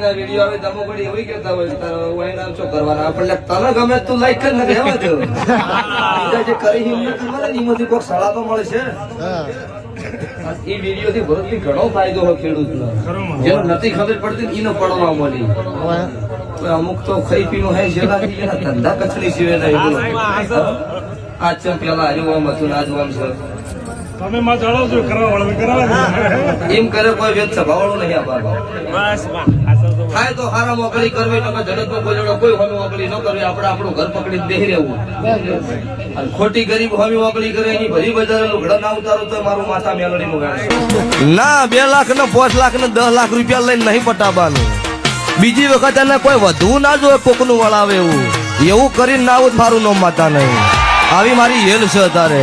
ના વિડિયો આવે તમો પડી એવી કહેતા હોય તારો વાયના શું કરવાના આપણે તને ગમે તું લાઈક કર ને રહેવા દો બીજા જે કરી હિંમત મળે ને એમાંથી કોઈ સળા તો મળે છે એ વિડિયો થી ભરતની ઘણો ફાયદો હોય ખેડૂતનો જેને નથી ખબર પડતી એનો પડવા મળી અમુક તો ખાઈ પીનું હે જેલા ધંધા કચરી સિવાય આ છે પેલા હજુ આમ હતું આજ આમ છે તમે માં જાણો છો કરાવવા એમ કરે કોઈ વેદ સભાવાળું નહીં આપવા બસ ખાય તો હારા મોકલી કરવી નકર જગતમાં કોઈ જોડે કોઈ હોમી મોકલી ન કરવી આપણે આપણું ઘર પકડી બેહી રહેવું અને ખોટી ગરીબ હોમી મોકલી કરે એની ભરી બજારે લુગડા ના ઉતારું તો મારું માથા મેલડી મુગાડે ના 2 લાખ ને 5 લાખ ને 10 લાખ રૂપિયા લઈને નહીં પટાવવાનું બીજી વખત એને કોઈ વધુ ના જોવે કોકનું વળાવે એવું કરીને ના આવું મારું નામ માતા નહીં આવી મારી હેલ છે તારે